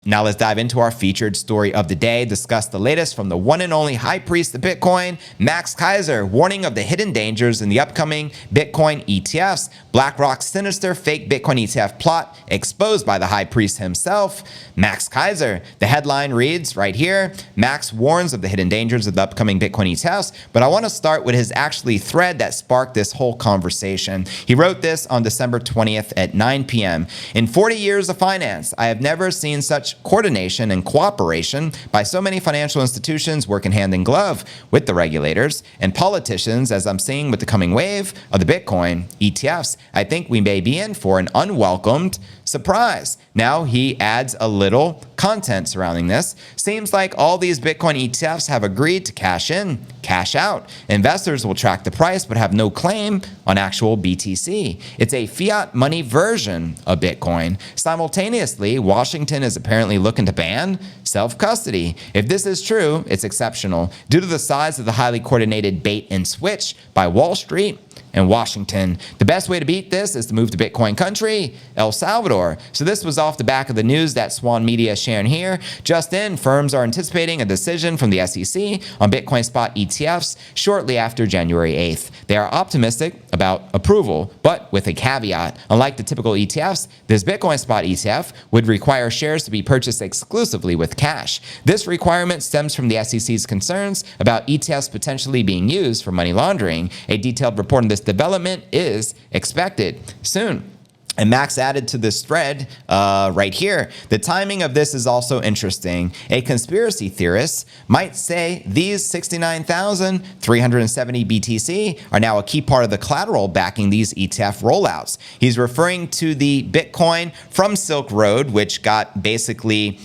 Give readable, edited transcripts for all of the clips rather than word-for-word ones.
Now let's dive into our featured story of the day, discuss the latest from the one and only high priest of Bitcoin, Max Keiser, warning of the hidden dangers in the upcoming Bitcoin ETFs, BlackRock's sinister fake Bitcoin ETF plot exposed by the high priest himself, Max Keiser. The headline reads right here, Max warns of the hidden dangers of the upcoming Bitcoin ETFs, but I want to start with his actually thread that sparked this whole conversation. He wrote this on December 20th at 9 p.m. In 40 years of finance, I have never seen such coordination and cooperation by so many financial institutions working hand in glove with the regulators and politicians as I'm seeing with the coming wave of the Bitcoin ETFs. I think we may be in for an unwelcomed surprise. Now he adds a little content surrounding this. Seems like all these Bitcoin ETFs have agreed to cash in, cash out. Investors will track the price but have no claim on actual BTC. It's a fiat money version of Bitcoin. Simultaneously, Washington is apparently looking to ban self-custody. If this is true, it's exceptional. Due to the size of the highly coordinated bait and switch by Wall Street and Washington. The best way to beat this is to move to Bitcoin country, El Salvador. So this was off the back of the news that Swan Media is sharing here. Just in, firms are anticipating a decision from the SEC on Bitcoin spot ETFs shortly after January 8th. They are optimistic about approval, but with a caveat. Unlike the typical ETFs, this Bitcoin spot ETF would require shares to be purchased exclusively with cash. This requirement stems from the SEC's concerns about ETFs potentially being used for money laundering. A detailed report on this development is expected soon. And Max added to this thread right here, the timing of this is also interesting. A conspiracy theorist might say these 69,370 BTC are now a key part of the collateral backing these ETF rollouts. He's referring to the Bitcoin from Silk Road, which got basically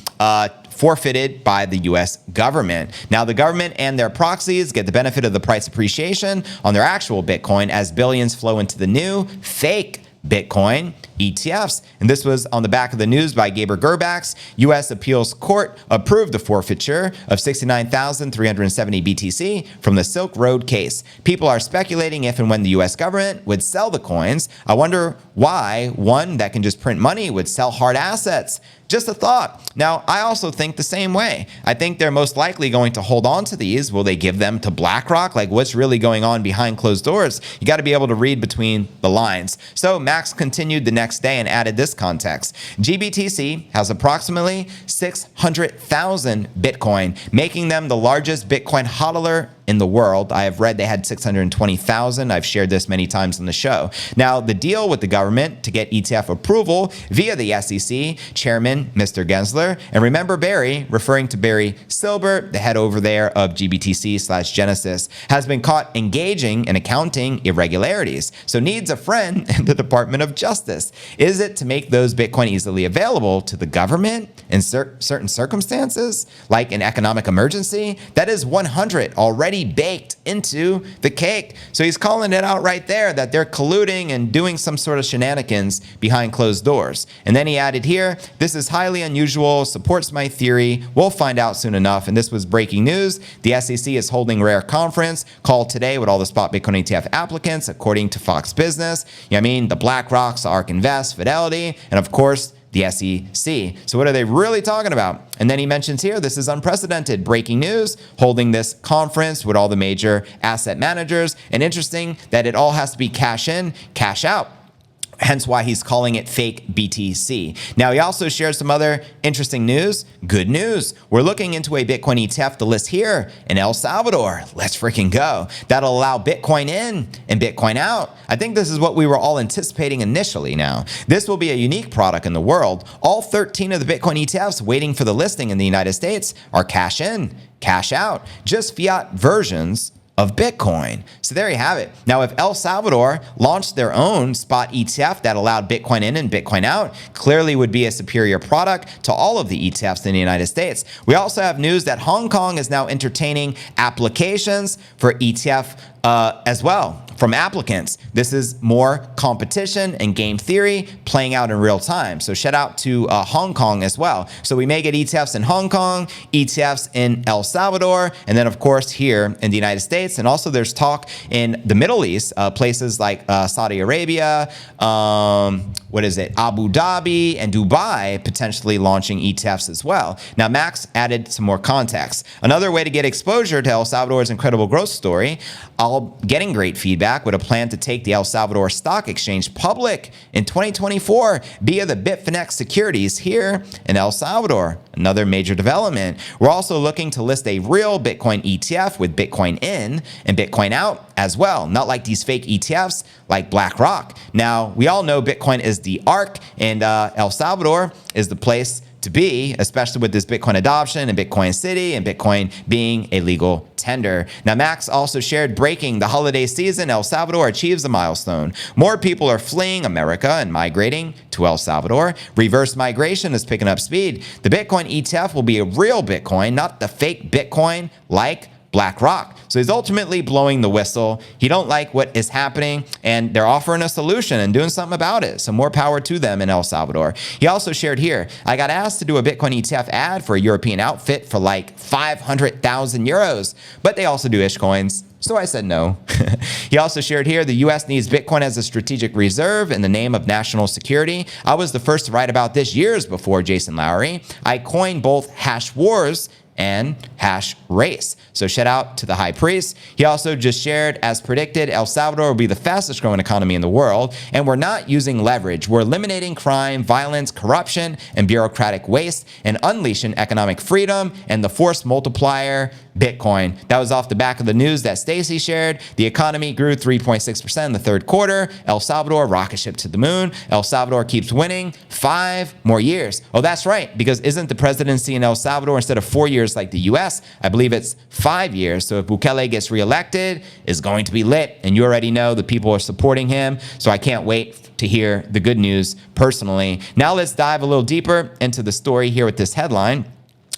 forfeited by the US government. Now, the government and their proxies get the benefit of the price appreciation on their actual Bitcoin as billions flow into the new fake Bitcoin ETFs. And this was on the back of the news by Gaber Gerbax. U.S. Appeals Court approved the forfeiture of 69,370 BTC from the Silk Road case. People are speculating if and when the U.S. government would sell the coins. I wonder why one that can just print money would sell hard assets. Just a thought. Now, I also think the same way. I think they're most likely going to hold on to these. Will they give them to BlackRock? Like, what's really going on behind closed doors? You got to be able to read between the lines. So Max continued the next day and added this context. GBTC has approximately 600,000 Bitcoin, making them the largest Bitcoin hodler in the world. I have read they had 620,000. I've shared this many times on the show. Now, the deal with the government to get ETF approval via the SEC, Chairman Mr. Gensler, and remember Barry, referring to Barry Silbert, the head over there of GBTC/Genesis, has been caught engaging in accounting irregularities. So needs a friend in the Department of Justice. Is it to make those Bitcoin easily available to the government in certain circumstances, like an economic emergency? That is 100 already baked into the cake. So he's calling it out right there that they're colluding and doing some sort of shenanigans behind closed doors. And then he added here, this is highly unusual, supports my theory. We'll find out soon enough. And this was breaking news. The SEC is holding a rare conference called today with all the spot Bitcoin ETF applicants, according to Fox Business. I mean, the BlackRock's, ARK Invest, Fidelity, and of course, the SEC. So what are they really talking about? And then he mentions here, this is unprecedented breaking news, holding this conference with all the major asset managers. And interesting that it all has to be cash in, cash out. Hence why he's calling it fake BTC. Now, he also shares some other interesting news. Good news. We're looking into a Bitcoin ETF to list here in El Salvador. Let's freaking go. That'll allow Bitcoin in and Bitcoin out. I think this is what we were all anticipating initially now. This will be a unique product in the world. All 13 of the Bitcoin ETFs waiting for the listing in the United States are cash in, cash out, just fiat versions of Bitcoin. So there you have it. Now, if El Salvador launched their own spot ETF that allowed Bitcoin in and Bitcoin out, clearly would be a superior product to all of the ETFs in the United States. We also have news that Hong Kong is now entertaining applications for ETF as well from applicants. This is more competition and game theory playing out in real time. So shout out to Hong Kong as well. So we may get ETFs in Hong Kong, ETFs in El Salvador, and then of course here in the United States. And also there's talk in the Middle East, places like Saudi Arabia, Abu Dhabi and Dubai potentially launching ETFs as well. Now, Max added some more context. Another way to get exposure to El Salvador's incredible growth story, getting great feedback with a plan to take the El Salvador Stock Exchange public in 2024 via the Bitfinex securities here in El Salvador. Another major development. We're also looking to list a real Bitcoin ETF with Bitcoin in and Bitcoin out as well, not like these fake ETFs like BlackRock. Now, we all know Bitcoin is the ARC, and El Salvador is the place to be, especially with this Bitcoin adoption and Bitcoin City and Bitcoin being a legal tender. Now, Max also shared breaking the holiday season, El Salvador achieves a milestone. More people are fleeing America and migrating to El Salvador. Reverse migration is picking up speed. The Bitcoin ETF will be a real Bitcoin, not the fake Bitcoin like BlackRock. So he's ultimately blowing the whistle. He don't like what is happening, and they're offering a solution and doing something about it. So more power to them in El Salvador. He also shared here, I got asked to do a Bitcoin ETF ad for a European outfit for like 500,000 euros, but they also do ish coins. So I said no. He also shared here, the US needs Bitcoin as a strategic reserve in the name of national security. I was the first to write about this years before Jason Lowery. I coined both hash wars and hash race. So shout out to the high priest. He also just shared, as predicted, El Salvador will be the fastest growing economy in the world, and we're not using leverage. We're eliminating crime, violence, corruption, and bureaucratic waste, and unleashing economic freedom and the force multiplier, Bitcoin. That was off the back of the news that Stacy shared. The economy grew 3.6% in the third quarter. El Salvador rocket ship to the moon. El Salvador keeps winning 5 more years. Oh, that's right, because isn't the presidency in El Salvador instead of 4 years like the US, I believe it's 5 years. So if Bukele gets reelected, it's going to be lit. And you already know the people are supporting him. So I can't wait to hear the good news personally. Now let's dive a little deeper into the story here with this headline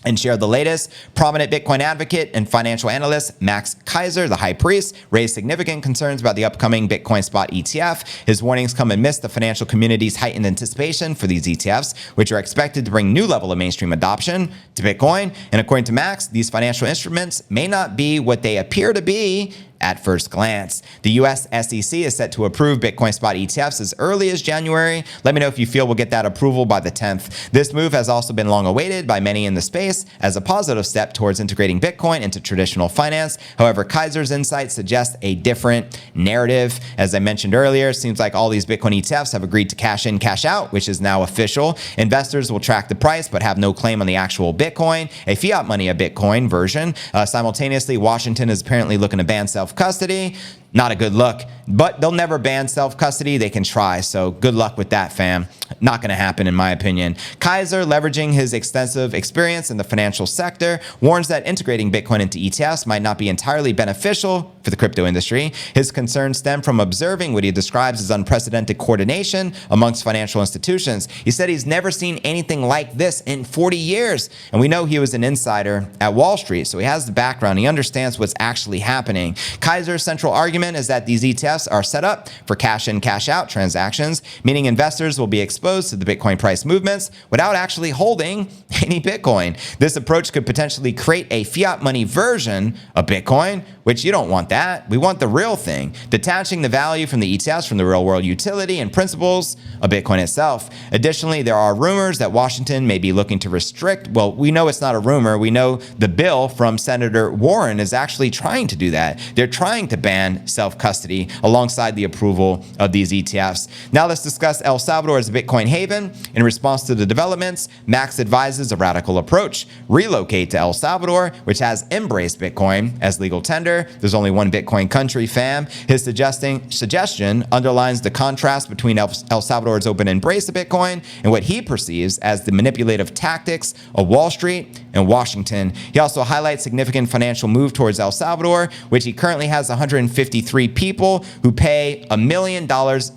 and share the latest. Prominent Bitcoin advocate and financial analyst Max Keiser, the high priest, raised significant concerns about the upcoming Bitcoin spot ETF. His warnings come amidst the financial community's heightened anticipation for these ETFs, which are expected to bring new level of mainstream adoption to Bitcoin. And according to Max, these financial instruments may not be what they appear to be at first glance. The US SEC is set to approve Bitcoin spot ETFs as early as January. Let me know if you feel we'll get that approval by the 10th. This move has also been long awaited by many in the space as a positive step towards integrating Bitcoin into traditional finance. However, Keiser's insights suggest a different narrative. As I mentioned earlier, it seems like all these Bitcoin ETFs have agreed to cash in, cash out, which is now official. Investors will track the price but have no claim on the actual Bitcoin, a fiat money, a Bitcoin version. Simultaneously, Washington is apparently looking to ban self-custody. Not a good look, but they'll never ban self-custody. They can try, so good luck with that, fam. Not going to happen, in my opinion. Keiser, leveraging his extensive experience in the financial sector, warns that integrating Bitcoin into ETFs might not be entirely beneficial for the crypto industry. His concerns stem from observing what he describes as unprecedented coordination amongst financial institutions. He said he's never seen anything like this in 40 years, and we know he was an insider at Wall Street, so he has the background. He understands what's actually happening. Keiser's central argument is that these ETFs are set up for cash in, cash out transactions, meaning investors will be exposed to the Bitcoin price movements without actually holding any Bitcoin. This approach could potentially create a fiat money version of Bitcoin, which you don't want that. We want the real thing, detaching the value from the ETFs from the real world utility and principles of Bitcoin itself. Additionally, there are rumors that Washington may be looking to restrict, well, we know it's not a rumor. We know the bill from Senator Warren is actually trying to do that. They're trying to ban self-custody alongside the approval of these ETFs. Now let's discuss El Salvador as a Bitcoin haven. In response to the developments, Max advises a radical approach. Relocate to El Salvador, which has embraced Bitcoin as legal tender. There's only one Bitcoin country, fam. His suggestion underlines the contrast between El Salvador's open embrace of Bitcoin and what he perceives as the manipulative tactics of Wall Street and Washington. He also highlights significant financial move towards El Salvador, which he currently has 153 people who pay $1 million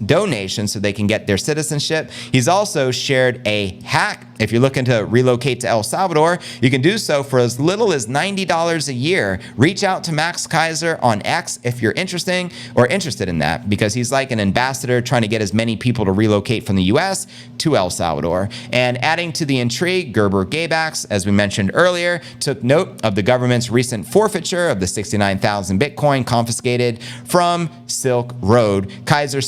donation so they can get their citizenship. He's also shared a hack if you're looking to relocate to El Salvador, you can do so for as little as $90 a year. Reach out to Max Keiser on X if you're interested in that, because he's like an ambassador trying to get as many people to relocate from the US to El Salvador. And adding to the intrigue, Gerber Gabax, as we mentioned earlier, took note of the government's recent forfeiture of the 69,000 Bitcoin confiscated from Silk Road. Keiser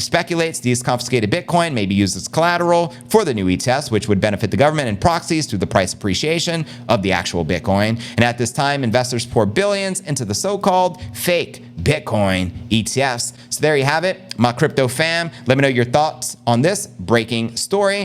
speculates these confiscated Bitcoin may be used as collateral for the new ETFs, which would benefit the government and proxies through the price appreciation of the actual Bitcoin. And at this time, investors pour billions into the so-called fake Bitcoin ETFs. So there you have it, my crypto fam. Let me know your thoughts on this breaking story.